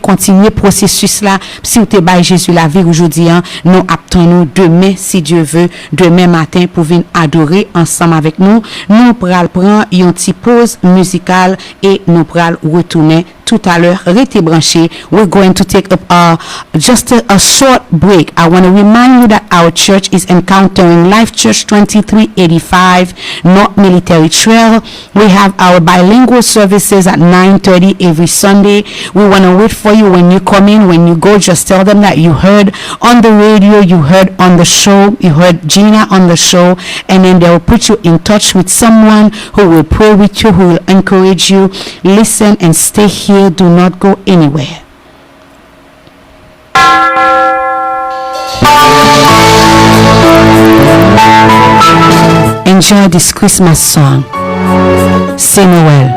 processus là. Si vous te bail Jésus la vie aujourd'hui, nous attendons demain si Dieu veut, demain matin pour venir adorer ensemble avec nous. Nous pral prendre une petite pause musicale et nous pral retourner tout à l'heure. Restez branchés. We're going to take just a short break. I want to remind you that our church is Encountering Life Church 2385 North Military Trail. We have our bilingual services at 9:30 every Sunday. We want to wait for you when you come in. When you go, just tell them that you heard on the radio, you heard on the show, you heard Gina on the show, and then they will put you in touch with someone who will pray with you, who will encourage you. Listen and stay here. Do not go anywhere. Enjoy this Christmas song. C'est Noël.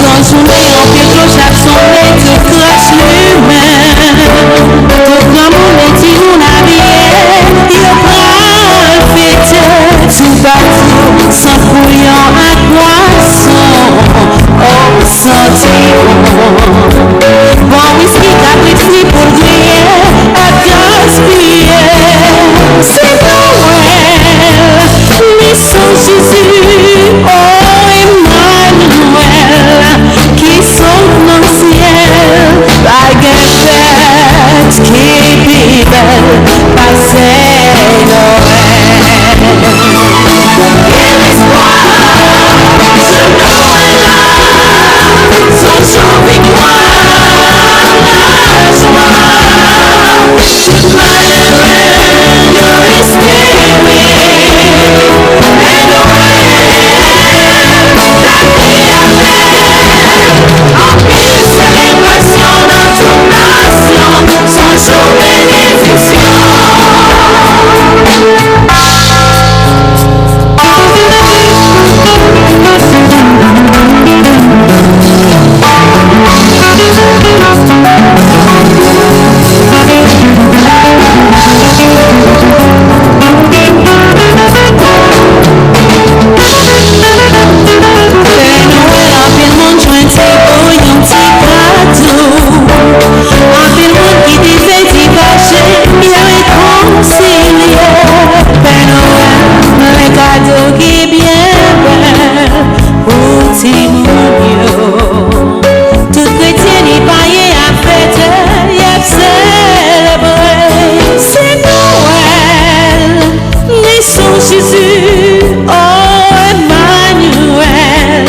Quand journée en pied clochard sonné, te crache l'humain. Tout comme on est dit, on a bien, il prend fête. Tout bateau, sans couillon à poisson, oh, sentiment. Bon whisky, caprici pour griller, à gaspiller. C'est Noël, mission Jésus, oh Emmanuel, qui sont dans le ciel, baguette qui est belle, passez Noël. Quel espoir, ce Noël-là, son jour victoire, la joie, toute malheureuse, you're espérée, et Noël, la vie en pile célébration dans toute nation, son jour bénédiction. Jésus, oh Emmanuel,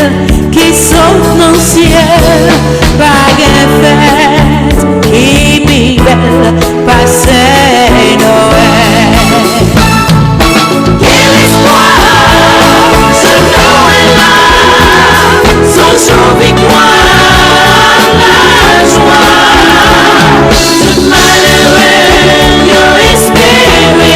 qui saute dans le ciel, baguette fête, qui est belle, passez Noël. Quel espoir, ce Noël-là, son jour victoire, la joie, toute malheureuse, you're espérée.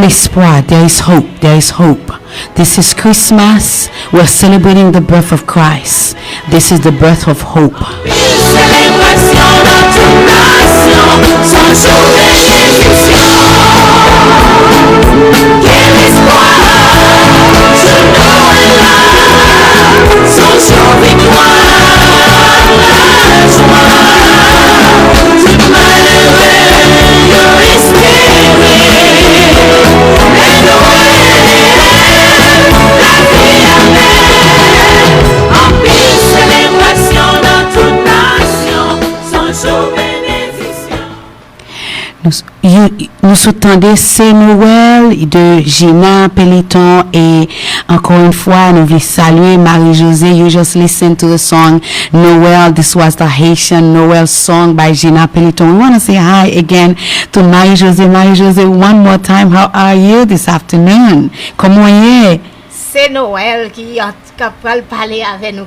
Espoir, there is hope, there is hope. This is Christmas. We're celebrating the birth of Christ. This is the birth of hope. Nous soutenons C'est Noël de Gina Pelleton et encore une fois nous voulons saluer Marie-Josée. You just listen to the song Noel. This was the Haitian Noel song by Gina Pelleton. We want to say hi again to Marie-Josée. Marie-Josée, one more time, how are you this afternoon? Comment est? C'est Noël qui a parlé avec nous.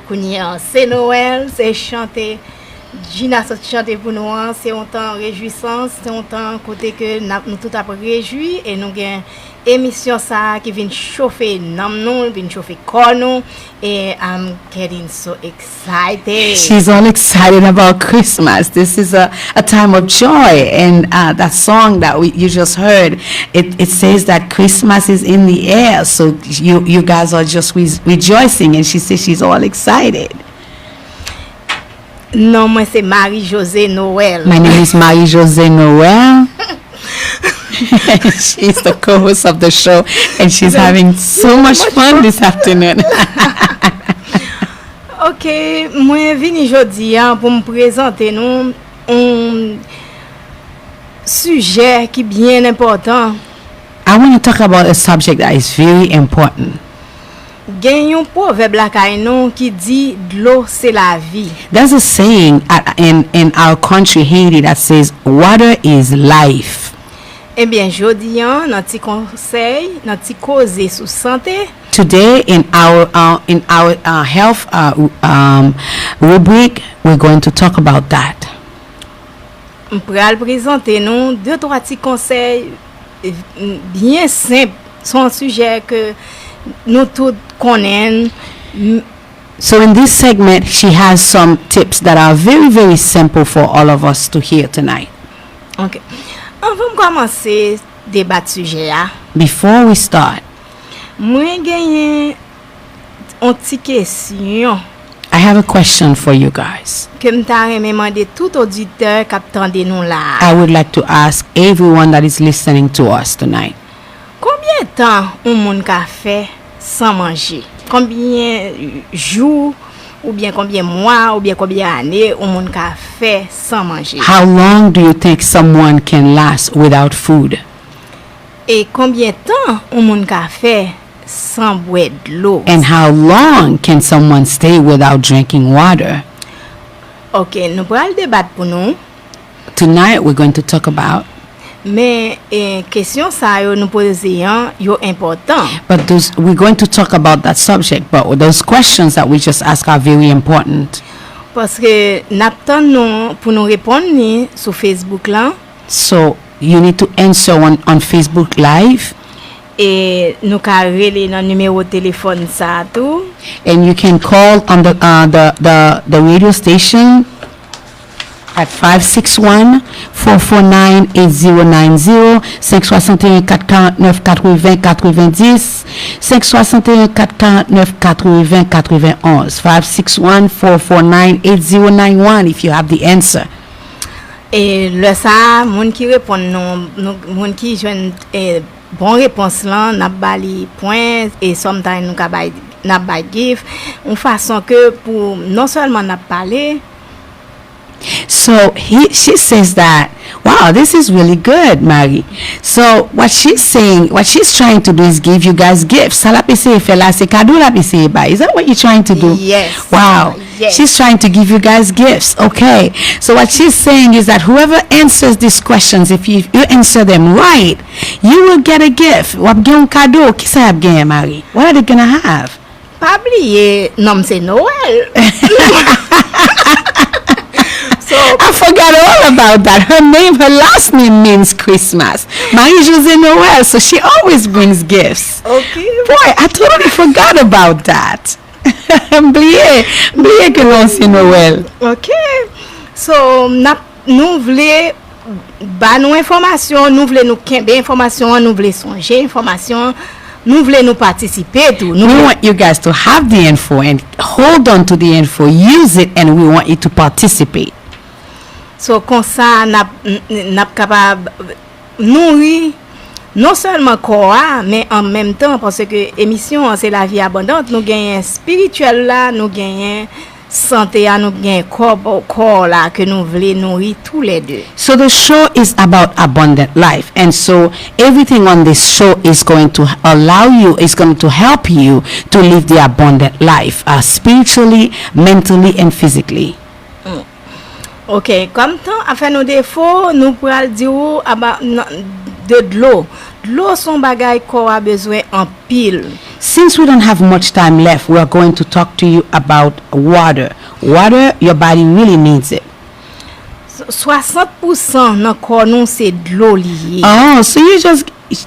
C'est Noël, c'est chanter. Gina a chanté pour nous, c'est un temps réjouissance, c'est un temps côté que nous tout après réjoui et nous avons émission ça qui vient chauffer nam nous, vient chauffer corps nous et I'm getting so excited. She's all excited about Christmas. This is a time of joy. And that song that you just heard, it says that Christmas is in the air. So you guys are just rejoicing. And she says she's all excited. Non, moi c'est Marie-Josée Noël. My name is Marie-Josée Noël. She's the co-host of the show. And she's having so much fun this afternoon. Ok, moi vini jodi pour me présenter nous un sujet qui bien important. I want to talk about a subject that is very important. Gen un proverbe la kay nou qui dit de l'eau c'est la vie. There's a saying in our country, Haiti, that says water is life. Eh bien, jodi an, nan ti conseil, nan ti cause sou santé. Today in our health rubric, we're going to talk about that. M'pral présenter nous deux trois petits conseils bien simples, son sujet que nous tous connaissons. So in this segment, she has some tips that are very, very simple for all of us to hear tonight. OK. On va commencer débat sujet là. Before we start, Moi gagné une petite question I have a question for you guys. que m'ta demander tout auditeur qui attendait nous là. I would like to ask everyone that is listening to us tonight. Combien de temps on monde ka fait sans manger? Combien jours ou bien combien mois ou bien combien années on monde ka fait sans manger? How long do you think someone can last without food? Et combien de temps on monde ka fait sans boire de l'eau? And how long can someone stay without drinking water? OK, nous pourrons débattre pour nous. Tonight we're going to talk about, Mais question ça yo nous poser yo important. but we're going to talk about that subject, but those questions that we just ask are very important. Parce que n'attend nous pour nous répondre ni sur Facebook là So you need to answer on Facebook Live, et nous ka relé dans numéro téléphone ça tout. and you can call on the radio station at 561-449-8090, 561-449-8090, 561-449-8091, 561-449-8091 if you have the answer. Et le ça moun qui répond non moun qui joine bon réponse là n'a bali point et sometimes nous ka bay n'a bay give une façon que pour non seulement n'a parler. So she says that, wow, this is really good, Mary. So what she's trying to do is give you guys gifts. Is that what you're trying to do? Yes. Wow. Yes. She's trying to give you guys gifts. Okay. So what she's saying is that whoever answers these questions, if you answer them right, you will get a gift. What are they gonna have? Pas oublier nom c'est Noël. So I forgot all about that. Her last name means Christmas. Marie-Josée Noël, so she always brings gifts. OK. Boy, I totally forgot about that. Blié que non c'est Noël. OK. So nous voulons ba nous information, nous voulons nous kembe information, nous voulons songer information, nous voulons nous participer tout. We want you guys to have the info and hold on to the info, use it, and we want you to participate. So comme ça n'a capable nourrir non seulement corps mais en même temps parce que émission c'est la vie abondante, nous gagnons spirituel là, nous gagnons santé à nous gagnons corps là que nous voulons nourrir tous les deux. So the show is about abundant life, and so everything on this show is going to help you to live the abundant life, spiritually, mentally, and physically. OK, comme temps afin nos défauts, nous pourrons dire de l'eau. L'eau son bagay qu'on a besoin en pile. Since we don't have much time left, we are going to talk to you about water. Water, your body really needs it. 60% nan corps nous c'est de l'eau liée. Oh, so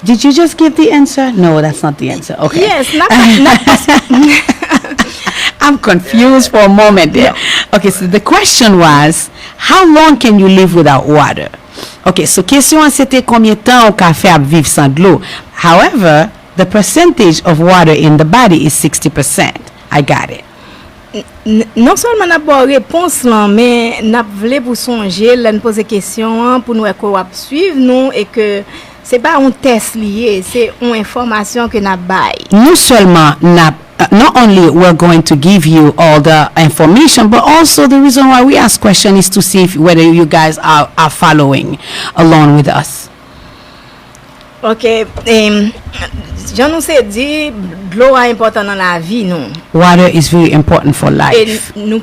Did you just give the answer? No, that's not the answer. Okay. Yes, not I'm confused for a moment there. Okay, so the question was, how long can you live without water? Okay, so question c'était combien de temps on peut faire vivre sans de l'eau? However, the percentage of water in the body is 60%. I got it. Non seulement n'a pas réponse là, mais n'a voulu pour songer, là nous poser question pour nous qu'on suivre nous et que c'est pas un test lié, c'est une information que n'a bail. Non seulement not only we're going to give you all the information, but also the reason why we ask questions is to see whether you guys are following along with us. OK, je nous ai dit l'eau est important dans la vie nous. Water is very important for life. Et nous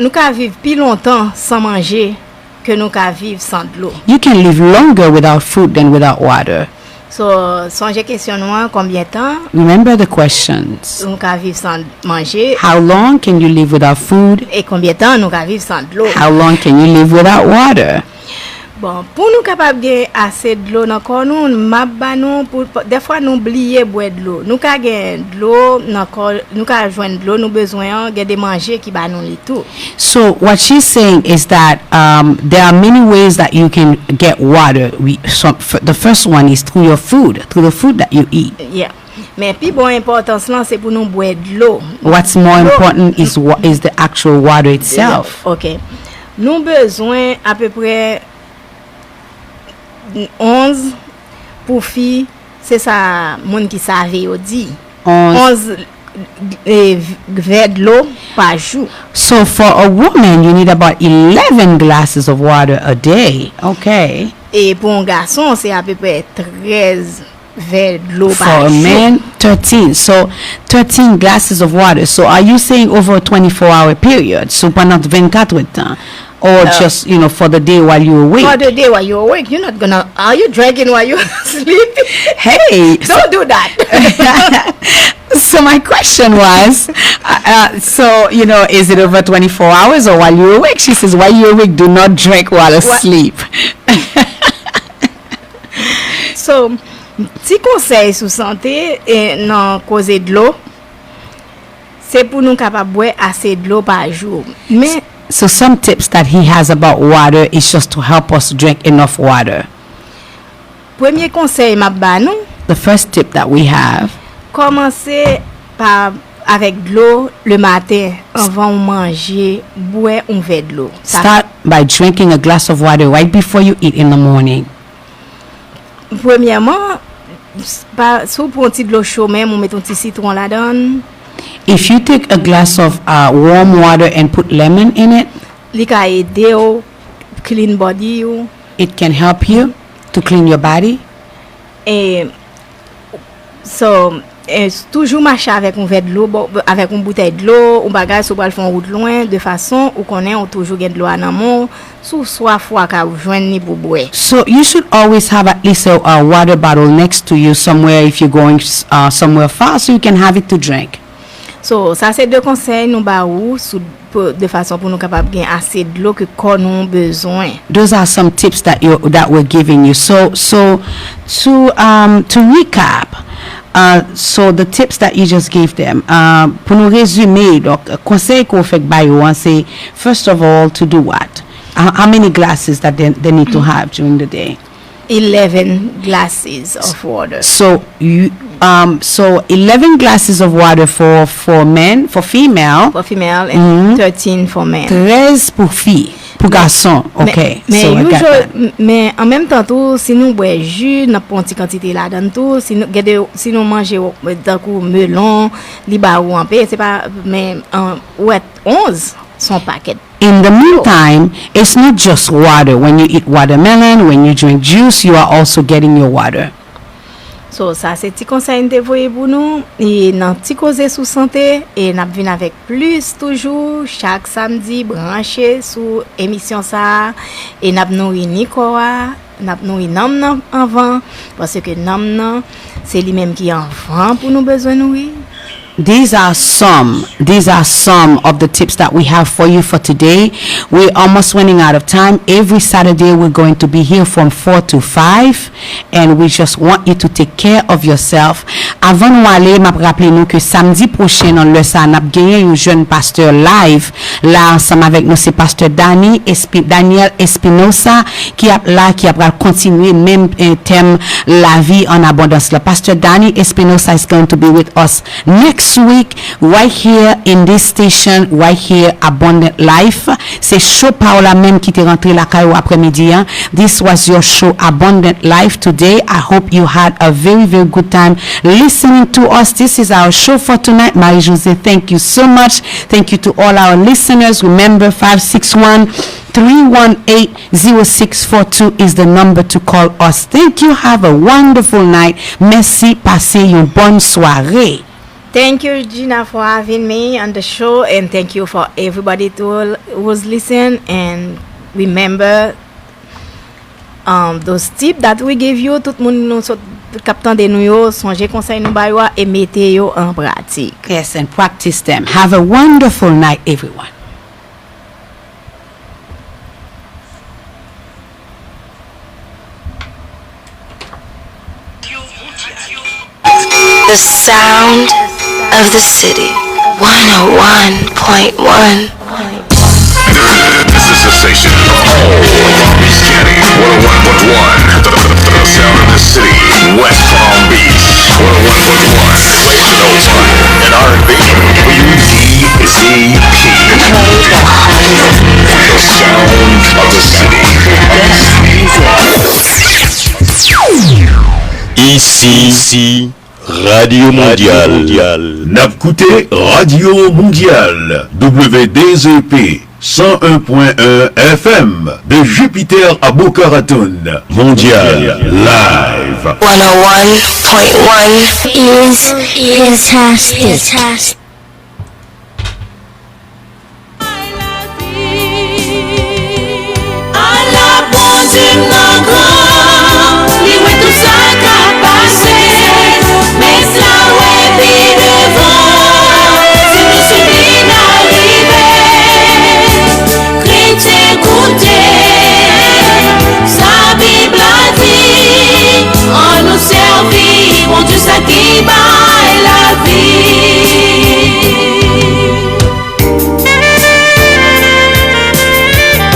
ka vivre plus longtemps sans manger que nous ka vivre sans de l'eau. You can live longer without food than without water. So, songez questionnement combien de temps Remember the questions. nous ka vivre sans manger How long can you live without food? et combien de temps nous ka vivre sans de l'eau. How long can you live without water? Bon, pour nous capable de assez de l'eau dans corps nous m'a nous pour des fois nous oublier boire de l'eau. Nous ka gain de l'eau dans corps, nous ka joindre de l'eau, nous besoin de manger qui ba nous li tout. So what she's saying is that there are many ways that you can get water. The first one is through your food, through the food that you eat. Yeah. Mais puis bon importance là c'est pour nous boire de l'eau. What's more important is the actual water itself. OK. Nous besoin à peu près 11 pour filles, c'est ça monde qui savait au dit. 11 verres de l'eau par jour. So for a woman you need about 11 glasses of water a day. Okay. Et pour un garçon c'est à peu près 13 verres de l'eau For par a jour. man, 13. So 13 glasses of water. So are you saying over a 24-hour period? So pendant 24 heures de temps? Or just, for the day while you're awake? For the day while you're awake, you're not gonna. Are you drinking while you're sleeping? Hey, Don't do that. so my question was, is it over 24 hours or while you're awake? She says, while you're awake, do not drink while asleep. So, petit conseil sur santé et non causer de l'eau, c'est pour nous capables boire assez de l'eau par jour. Mais So some tips that he has about water is just to help us drink enough water. premier conseil m'a ba nous, The first tip that we have, commencer par avec de l'eau le matin avant de manger, boire un verre de l'eau. Ça start by drinking a glass of water right before you eat in the morning. premièrement, pas sous pour un petit de l'eau chaude même, on met un petit citron là-dedans. If you take a glass of warm water and put lemon in it, Li ka aider ou clean body ou it can help you to clean your body. et toujours marcher avec un verre de l'eau avec une bouteille de l'eau ou bagage sur pour faire route loin de façon ou connaît on toujours gain de l'eau en amont sous soif fois ka joindre ni pour boire. So you should always have at least a water bottle next to you somewhere if you're going somewhere far, so you can have it to drink. So ça c'est deux conseils nous ba ou de façon pour nous capable gain assez de l'eau que corps nous besoin. Those are some tips that we're giving you. So to recap, so the tips that you just gave them, pour nous résumer, donc conseil qu'on fait by you, c'est first of all to do what? How many glasses that they need to have during the day? 11 glasses of water. So 11 glasses of water for men, for female, For female and 13 for men. 13 pour filles, pour garçons. Okay. So I got that. Mais en même temps tout si nous boire jus n'a pas une petite quantité là dedans tout si nous manger d'un coup melon li ba ou en paix c'est pas mais ouais 11 son paquet. In the meantime, it's not just water. When you eat watermelon, when you drink juice, you are also getting your water. So ça c'est petit conseil de voyer pour nous et nan petit causer sur santé et n'a venir avec plus toujours chaque samedi branché sur émission ça et n'a nourri Nicolas n'a nourri nam avant parce que nam c'est lui même qui enfant pour nous besoin nourrir. these are some of the tips that we have for you for today. We're almost running out of time. Every Saturday we're going to be here from 4 to 5 and we just want you to take care of yourself. Avant nous aller, m'a rappelé nous que samedi prochain on le ça n'a gagné un jeune pasteur live là ensemble avec nous, c'est pasteur Daniel Espinosa qui a continuer même thème la vie en abondance. Le pasteur Daniel Espinosa is going to be with us next week right here in this station, right here Abundant Life. C'est show Paola même qui t'est rentré la caillou après-midi. This was your show Abundant Life today. I hope you had a very, very good time listening to us. This is our show for tonight. Marie-Josée, thank you so much. Thank you to all our listeners. Remember 561-318-0642 is the number to call us. Thank you. Have a wonderful night. Merci. Passez une bonne soirée. Thank you, Gina, for having me on the show, and thank you for everybody who was listening. And remember those tips that we give you. Tout le monde nous captant de nous, songez conseil nous ba yo et mettez yo en pratique. Yes, and practice them. Have a wonderful night, everyone. The sound of the city. 101.1. This is the station. Palm Beach County. 101.1. The sound of the city. West Palm Beach. 101.1. Play no fun and R&B. WZZP. The sound of the city. Ici Radio Mondiale. N'abcoutez Radio Mondiale. WDZP 101.1 FM de Jupiter à Boca Raton. Mondial Live. 101.1 is fantastic.